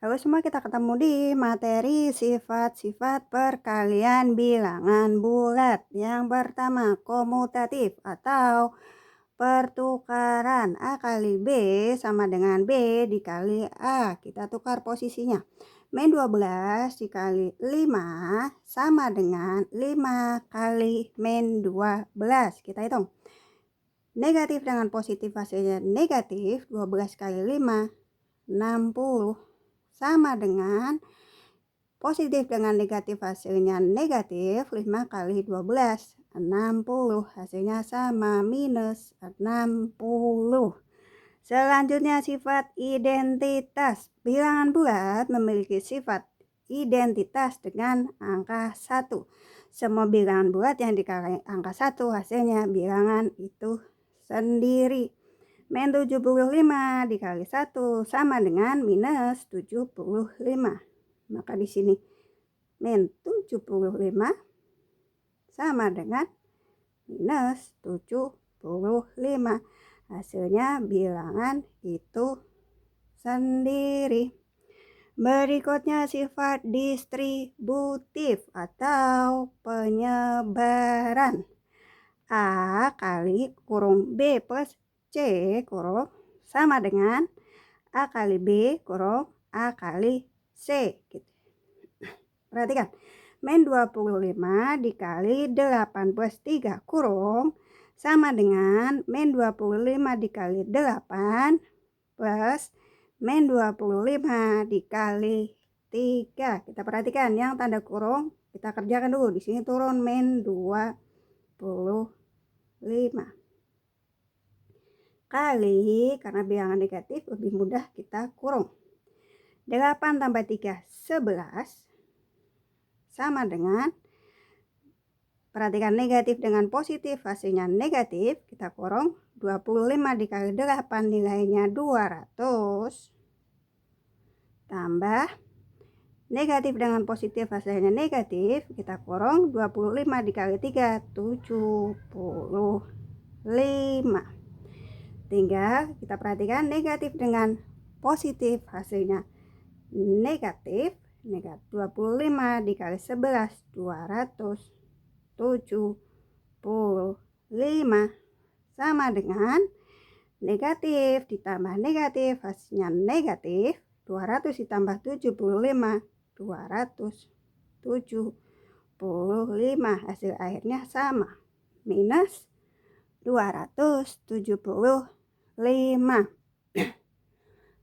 Halo semua, kita ketemu di materi sifat-sifat perkalian bilangan bulat. Yang pertama, komutatif atau pertukaran. A kali B sama dengan B dikali A. Kita tukar posisinya. Min 12 dikali 5 sama dengan 5 kali min 12. Kita hitung. Negatif dengan positif hasilnya negatif. 12 kali 5, 60. Sama dengan positif dengan negatif hasilnya negatif. 5 kali 12, 60. Hasilnya sama, minus 60. Selanjutnya sifat identitas. Bilangan bulat memiliki sifat identitas dengan angka 1. Semua bilangan bulat yang dikali angka 1 hasilnya bilangan itu sendiri. Min 75 dikali 1 sama dengan minus 75. Maka di sini min 75 sama dengan minus 75. Hasilnya bilangan itu sendiri. Berikutnya sifat distributif atau penyebaran. A kali kurung B plus C kurung sama dengan A kali B kurung A kali C. Gitu. Perhatikan. Min 25 dikali 8 plus 3 kurung sama dengan min 25 dikali 8 plus min 25 dikali 3. Kita perhatikan yang tanda kurung, kita kerjakan dulu. Di sini turun min 25 kali, karena bilangan negatif lebih mudah kita kurung. 8 tambah 3, 11 sama dengan, perhatikan negatif dengan positif hasilnya negatif, kita kurung 25 dikali 8 nilainya 200 tambah negatif dengan positif hasilnya negatif, kita kurung 25 dikali 3, 75. Tinggal kita perhatikan negatif dengan positif hasilnya negatif. 25 dikali 11, 275 sama dengan negatif ditambah negatif hasilnya negatif. 200 ditambah 75, 275. Hasil akhirnya sama, minus 275.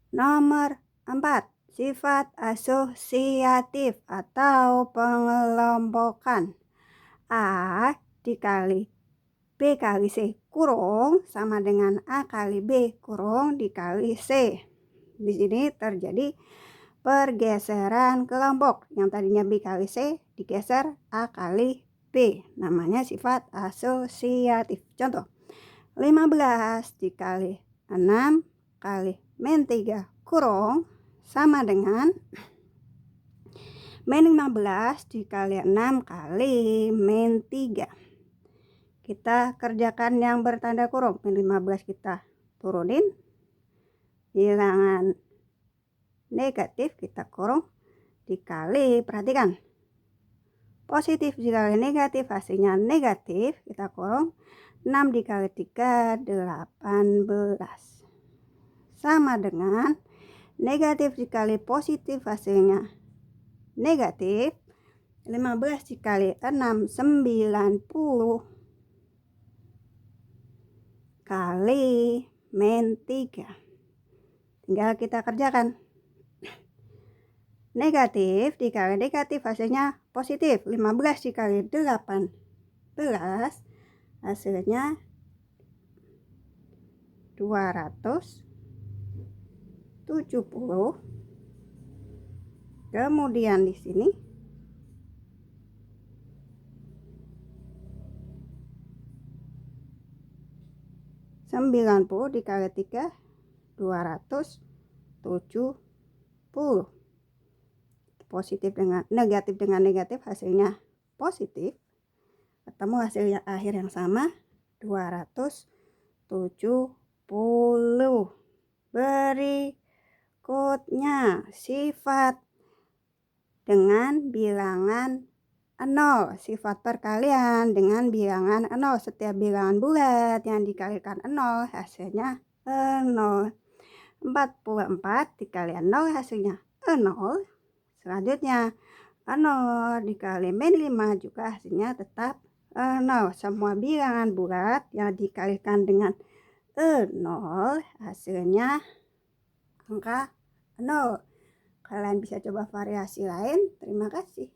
Nomor 4, sifat asosiatif atau pengelompokan. A dikali B kali C kurung sama dengan A kali B kurung dikali C. Di sini terjadi pergeseran kelompok. Yang tadinya B kali C digeser A kali B. Namanya sifat asosiatif. Contoh, 15 dikali 6 kali min 3 kurung sama dengan min 15 dikali 6 kali min 3. Kita kerjakan yang bertanda kurung. Min 15 kita turunin, bilangan negatif kita kurung dikali, perhatikan, positif dikali negatif hasilnya negatif, kita kurung 6 dikali 3, 18 sama dengan negatif dikali positif hasilnya negatif. 15 dikali 6, 90 kali min 3. Tinggal kita kerjakan. Negatif dikali negatif hasilnya positif. 15 dikali 18 hasilnya 270. Kemudian di sini 90 dikali 3, 270. Positif dengan negatif hasilnya positif. Ketemu hasil yang akhir yang sama, 270. Berikutnya Berikutnya, sifat dengan bilangan 0. Sifat perkalian dengan bilangan 0. Setiap bilangan bulat yang dikalikan 0 hasilnya 0. 44 dikalikan 0 hasilnya 0. Selanjutnya 0 dikali min 5 juga hasilnya tetap 0. Semua bilangan bulat yang dikalikan dengan 0 hasilnya angka 0. Kalian bisa coba variasi lain. Terima kasih.